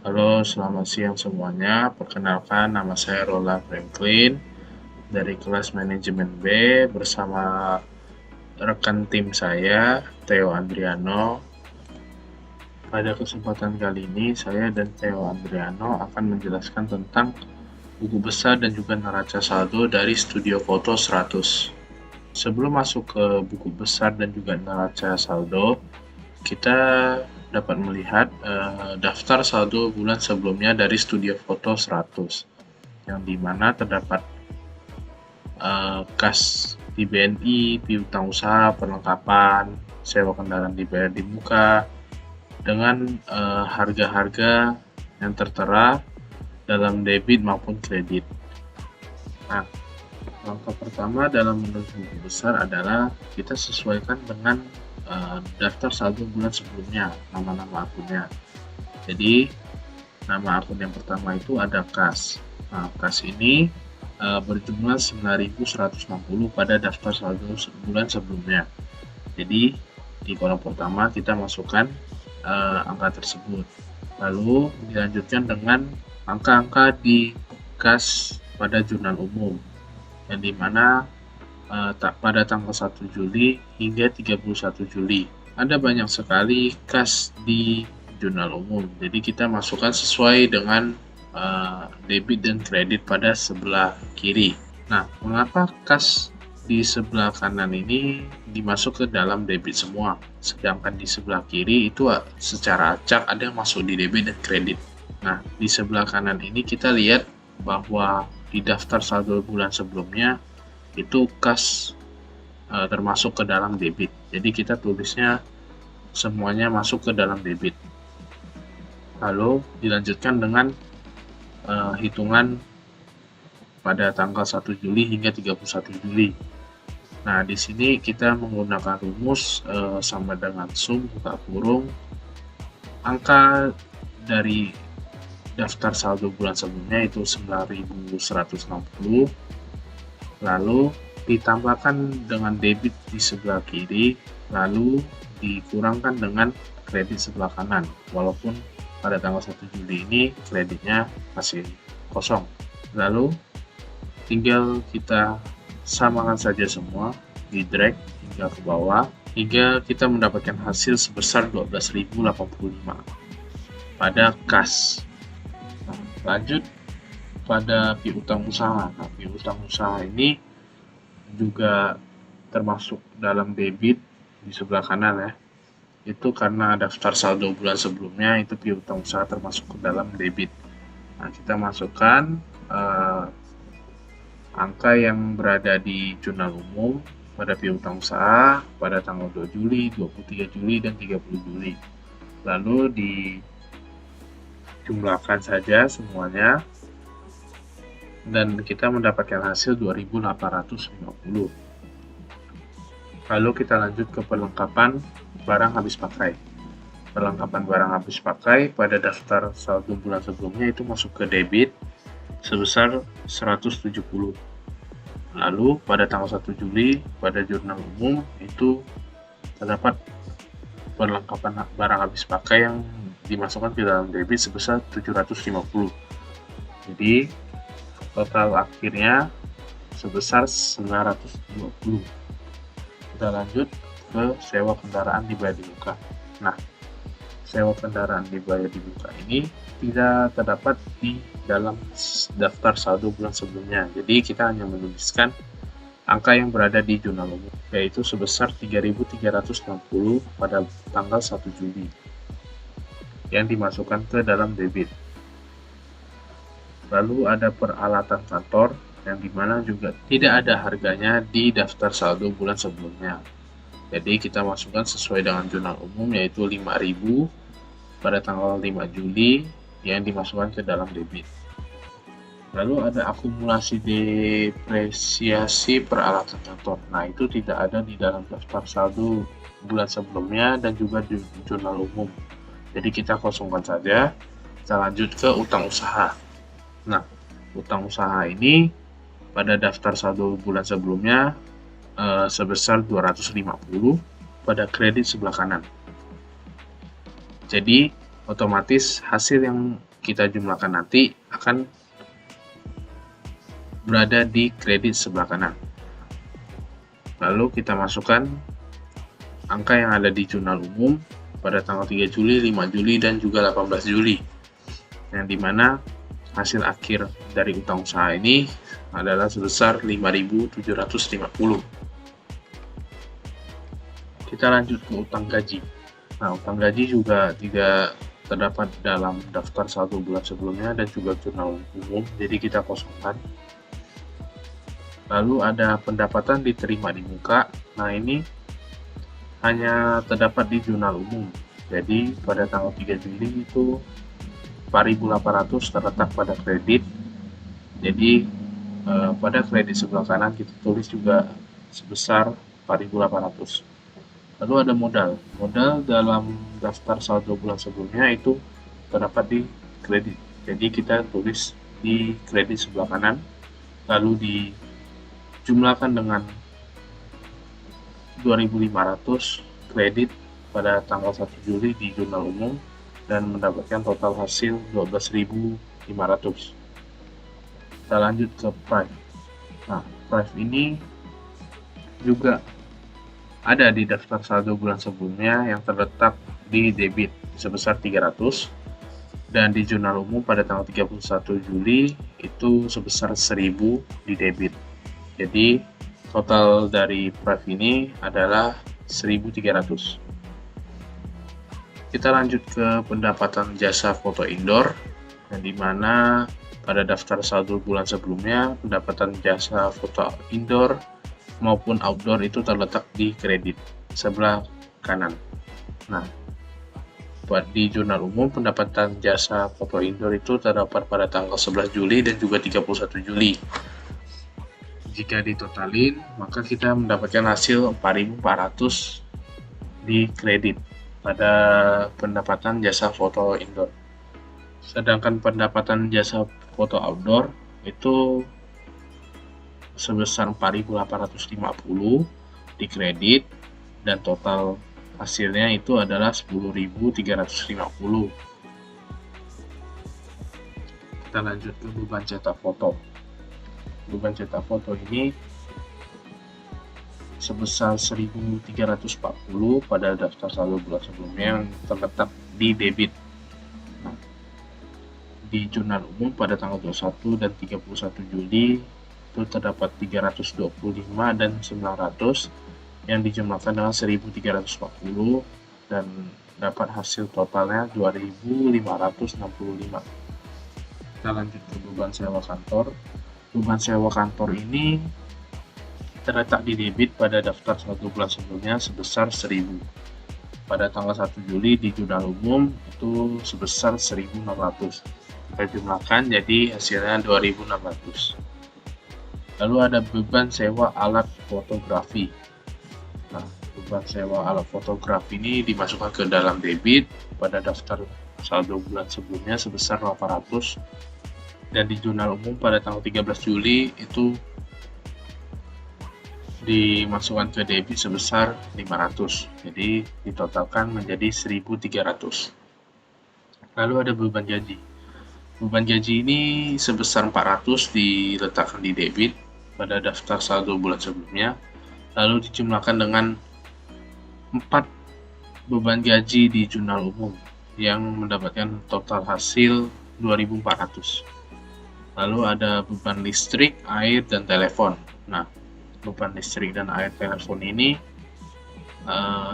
Halo, selamat siang semuanya. Perkenalkan, nama saya Roland Franklin dari kelas manajemen B bersama rekan tim saya, Theo Andriano. Pada kesempatan kali ini, saya dan Theo Andriano akan menjelaskan tentang buku besar dan juga neraca saldo dari Studio Foto 100. Sebelum masuk ke buku besar dan juga neraca saldo, kita dapat melihat daftar saldo bulan sebelumnya dari Studio Foto 100, yang dimana terdapat kas di BNI, piutang usaha, perlengkapan, sewa kendaraan dibayar di muka, dengan harga-harga yang tertera dalam debit maupun kredit. Nah, langkah pertama dalam menulis buku besar adalah kita sesuaikan dengan daftar saldo bulan sebelumnya, nama-nama akunnya. Jadi, nama akun yang pertama itu ada kas. Nah, kas ini berjumlah 9.160 pada daftar saldo bulan sebelumnya. Jadi, di kolom pertama kita masukkan angka tersebut. Lalu dilanjutkan dengan angka-angka di kas pada jurnal umum, yang dimana pada tanggal 1 Juli hingga 31 Juli. Ada banyak sekali kas di jurnal umum, jadi kita masukkan sesuai dengan debit dan kredit pada sebelah kiri. Nah, mengapa kas di sebelah kanan ini dimasuk ke dalam debit semua, sedangkan di sebelah kiri itu secara acak ada yang masuk di debit dan kredit. Nah, di sebelah kanan ini kita lihat bahwa di daftar saldo bulan sebelumnya itu kas termasuk ke dalam debit. Jadi kita tulisnya semuanya masuk ke dalam debit. Lalu dilanjutkan dengan hitungan pada tanggal 1 Juli hingga 31 Juli. Nah, di sini kita menggunakan rumus sama dengan sum buka kurung angka dari daftar saldo bulan sebelumnya itu 9.160, lalu ditambahkan dengan debit di sebelah kiri, lalu dikurangkan dengan kredit sebelah kanan, walaupun pada tanggal 1 Juli ini kreditnya masih kosong. Lalu tinggal kita samakan saja semua, di drag hingga ke bawah, hingga kita mendapatkan hasil sebesar 12.085 pada kas. Nah, lanjut pada piutang usaha. Nah, piutang usaha ini juga termasuk dalam debit di sebelah kanan ya. Itu karena daftar saldo bulan sebelumnya itu piutang usaha termasuk ke dalam debit. Nah, kita masukkan angka yang berada di jurnal umum pada piutang usaha pada tanggal 2 Juli, 23 Juli, dan 30 Juli. Lalu dijumlahkan saja semuanya dan kita mendapatkan hasil 2.850. Lalu kita lanjut ke perlengkapan barang habis pakai. Perlengkapan barang habis pakai pada daftar saldo bulan sebelumnya itu masuk ke debit sebesar 170. Lalu pada tanggal 1 Juli pada jurnal umum itu terdapat perlengkapan barang habis pakai yang dimasukkan ke dalam debit sebesar 750. Jadi total akhirnya sebesar 920. Kita lanjut ke sewa kendaraan dibayar di muka. Nah, sewa kendaraan dibayar di muka ini tidak terdapat di dalam daftar saldo bulan sebelumnya. Jadi kita hanya menuliskan angka yang berada di jurnal umum, yaitu sebesar 3.360 pada tanggal 1 Juli yang dimasukkan ke dalam debit. Lalu ada peralatan kantor yang dimana juga tidak ada harganya di daftar saldo bulan sebelumnya. Jadi kita masukkan sesuai dengan jurnal umum, yaitu 5.000 pada tanggal 5 Juli yang dimasukkan ke dalam debit. Lalu ada akumulasi depresiasi peralatan kantor. Nah, itu tidak ada di dalam daftar saldo bulan sebelumnya dan juga di jurnal umum. Jadi kita kosongkan saja. Kita lanjut ke utang usaha. Nah, utang usaha ini pada daftar saldo bulan sebelumnya sebesar 250 pada kredit sebelah kanan. Jadi otomatis hasil yang kita jumlahkan nanti akan berada di kredit sebelah kanan. Lalu kita masukkan angka yang ada di jurnal umum pada tanggal 3 Juli, 5 Juli, dan juga 18 Juli. Yang dimana hasil akhir dari utang usaha ini adalah sebesar 5.750. Kita lanjut ke utang gaji. Nah, utang gaji juga tidak terdapat dalam daftar 1 bulan sebelumnya dan juga jurnal umum, jadi kita kosongkan. Lalu ada pendapatan diterima di muka. Nah, ini hanya terdapat di jurnal umum. Jadi pada tanggal 3 Juli itu 4.800 terletak pada kredit. Jadi pada kredit sebelah kanan kita tulis juga sebesar 4.800. Lalu ada modal. Modal dalam daftar saldo bulan sebelumnya itu terdapat di kredit. Jadi kita tulis di kredit sebelah kanan, lalu dijumlahkan dengan 2.500 kredit pada tanggal 1 Juli di jurnal umum dan mendapatkan total hasil 12.500. Kita lanjut ke Prive. Nah, Prive ini juga ada di daftar saldo bulan sebelumnya yang terletak di debit sebesar 300 dan di jurnal umum pada tanggal 31 Juli itu sebesar 1.000 di debit. Jadi total dari Prive ini adalah 1.300. Kita lanjut ke pendapatan jasa foto indoor, yang dimana pada daftar saldo bulan sebelumnya pendapatan jasa foto indoor maupun outdoor itu terletak di kredit sebelah kanan. Nah, di jurnal umum pendapatan jasa foto indoor itu terdapat pada tanggal 11 Juli dan juga 31 Juli. Jika ditotalin, maka kita mendapatkan hasil 4.400 di kredit pada pendapatan jasa foto indoor. Sedangkan pendapatan jasa foto outdoor itu sebesar 4.850 di kredit dan total hasilnya itu adalah 10.350. Kita lanjut ke beban cetak foto. Beban cetak foto ini sebesar 1.340 pada daftar saldo bulan sebelumnya yang terletak di debit. Nah, di jurnal umum pada tanggal 21 dan 31 Juli itu terdapat 325 dan 900 yang dijumlahkan dengan 1.340 dan dapat hasil totalnya 2.565. Kita lanjut ke beban sewa kantor. Beban sewa kantor ini terletak di debit pada daftar saldo bulan sebelumnya sebesar 1.000. Pada tanggal 1 Juli di jurnal umum itu sebesar 1.600. Kita jumlahkan jadi hasilnya 2.600. Lalu ada beban sewa alat fotografi. Nah, beban sewa alat fotografi ini dimasukkan ke dalam debit pada daftar saldo bulan sebelumnya sebesar 800 dan di jurnal umum pada tanggal 13 Juli itu dimasukkan ke debit sebesar 500, jadi ditotalkan menjadi 1.300. Lalu ada beban gaji. Beban gaji ini sebesar 400 diletakkan di debit pada daftar saldo bulan sebelumnya, lalu dijumlahkan dengan 4 beban gaji di jurnal umum yang mendapatkan total hasil 2.400. Lalu ada beban listrik, air, dan telepon. Nah, beban listrik dan air telepon ini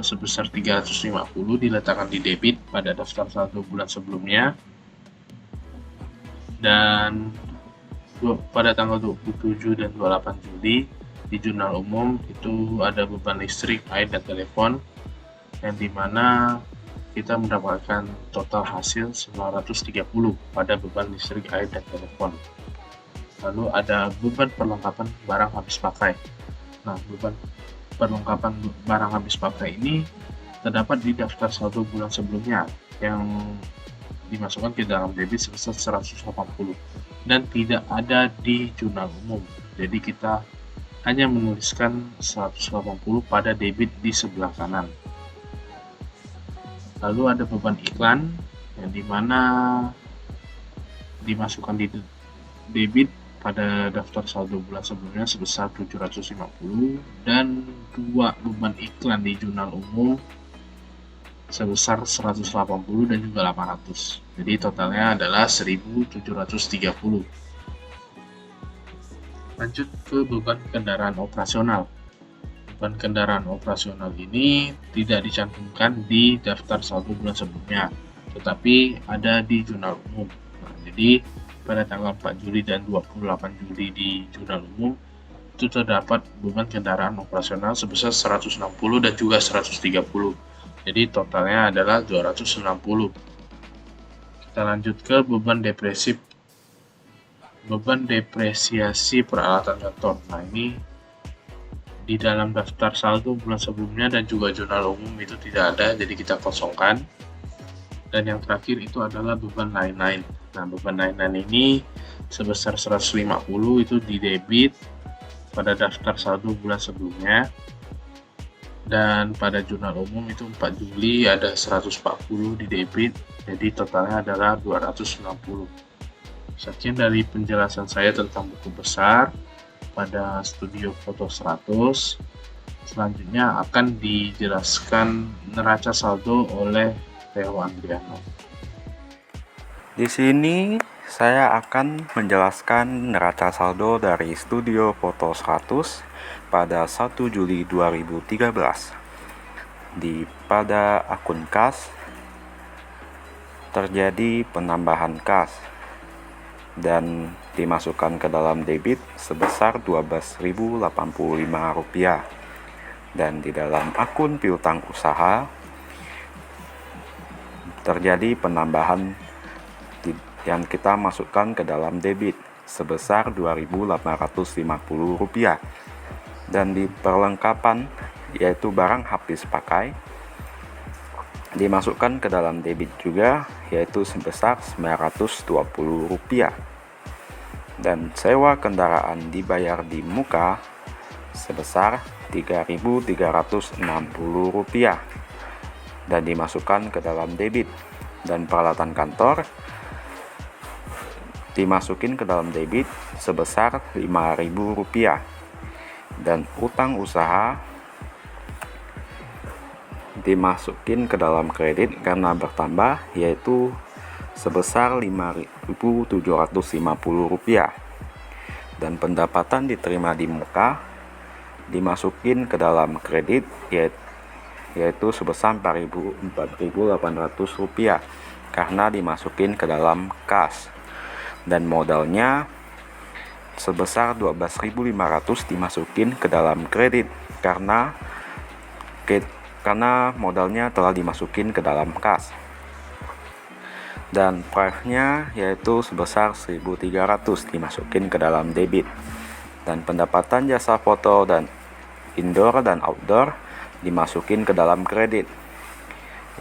sebesar 350 diletakkan di debit pada daftar saldo bulan sebelumnya dan pada tanggal 27 dan 28 Juli di jurnal umum itu ada beban listrik, air, dan telepon yang dimana kita mendapatkan total hasil 930 pada beban listrik, air, dan telepon. Lalu ada beban perlengkapan barang habis pakai. Nah, beban perlengkapan barang habis pakai ini terdapat di daftar saldo bulan sebelumnya yang dimasukkan ke dalam debit sebesar 180 dan tidak ada di jurnal umum. Jadi kita hanya menuliskan 180 pada debit di sebelah kanan. Lalu ada beban iklan yang dimana dimasukkan di debit pada daftar saldo bulan sebelumnya sebesar 750 dan 2 beban iklan di jurnal umum sebesar 180 dan juga 800. Jadi totalnya adalah 1730. Lanjut ke beban kendaraan operasional. Beban kendaraan operasional ini tidak dicantumkan di daftar saldo bulan sebelumnya, tetapi ada di jurnal umum. Nah, jadi pada tanggal 4 Juli dan 28 Juli di jurnal umum itu terdapat beban kendaraan operasional sebesar 160 dan juga 130. Jadi totalnya adalah 260. Kita lanjut ke beban depresiasi peralatan kantor. Nah, ini di dalam daftar saldo bulan sebelumnya dan juga jurnal umum itu tidak ada, jadi kita kosongkan. Dan yang terakhir itu adalah beban lain-lain. Nah, beban lain-lain ini sebesar 150 itu di debit pada daftar saldo bulan sebelumnya, dan pada jurnal umum itu 4 Juli ada 140 di debit, jadi totalnya adalah 260. Sekian dari penjelasan saya tentang buku besar pada Studio Foto 100. Selanjutnya akan dijelaskan neraca saldo oleh Theo Andriano. Di sini saya akan menjelaskan neraca saldo dari Studio Foto 100 pada 1 Juli 2013. Pada akun kas terjadi penambahan kas dan dimasukkan ke dalam debit sebesar Rp12.085, dan di dalam akun piutang usaha terjadi penambahan yang kita masukkan ke dalam debit sebesar Rp2.850, dan di perlengkapan yaitu barang habis pakai dimasukkan ke dalam debit juga, yaitu sebesar Rp920, dan sewa kendaraan dibayar di muka sebesar Rp3.360 dan dimasukkan ke dalam debit, dan peralatan kantor dimasukin ke dalam debit sebesar Rp5.000, dan utang usaha dimasukin ke dalam kredit karena bertambah, yaitu sebesar Rp5.750, dan pendapatan diterima di muka dimasukin ke dalam kredit, yaitu sebesar Rp4.800 karena dimasukin ke dalam kas, dan modalnya sebesar Rp12.500 dimasukin ke dalam kredit karena modalnya telah dimasukin ke dalam kas, dan price-nya yaitu sebesar Rp1.300 dimasukin ke dalam debit, dan pendapatan jasa foto dan indoor dan outdoor dimasukin ke dalam kredit,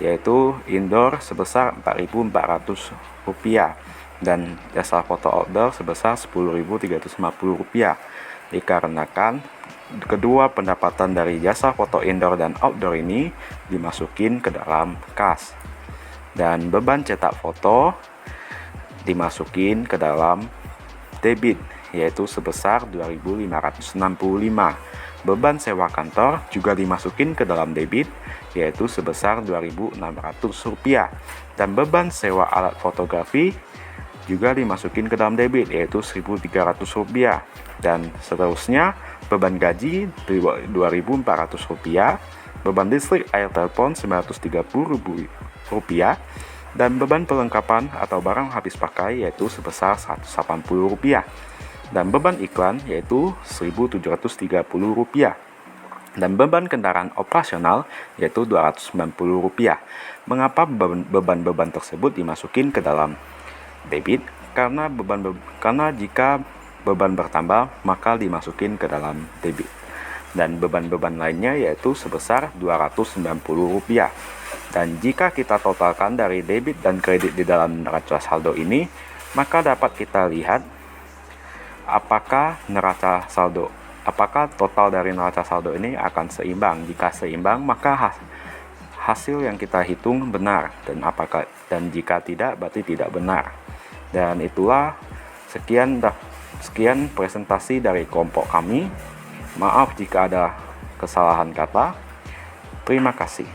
yaitu indoor sebesar Rp4.400 dan jasa foto outdoor sebesar Rp10.350, dikarenakan kedua pendapatan dari jasa foto indoor dan outdoor ini dimasukin ke dalam kas, dan beban cetak foto dimasukin ke dalam debit, yaitu sebesar Rp2.565. Beban sewa kantor juga dimasukin ke dalam debit, yaitu sebesar Rp2.600, dan beban sewa alat fotografi juga dimasukin ke dalam debit, yaitu Rp1.300, dan seterusnya beban gaji Rp2.400, beban listrik air telepon Rp930, dan beban perlengkapan atau barang habis pakai yaitu sebesar Rp180, dan beban iklan yaitu Rp1.730, dan beban kendaraan operasional yaitu Rp290. Mengapa beban-beban tersebut dimasukin ke dalam debit? Karena jika beban bertambah maka dimasukin ke dalam debit, dan beban-beban lainnya yaitu sebesar Rp290. Dan jika kita totalkan dari debit dan kredit di dalam neraca saldo ini, maka dapat kita lihat apakah total dari neraca saldo ini akan seimbang. Jika seimbang, maka hasil yang kita hitung benar, dan jika tidak, berarti tidak benar. Dan itulah sekian presentasi dari kelompok kami. Maaf jika ada kesalahan kata. Terima kasih.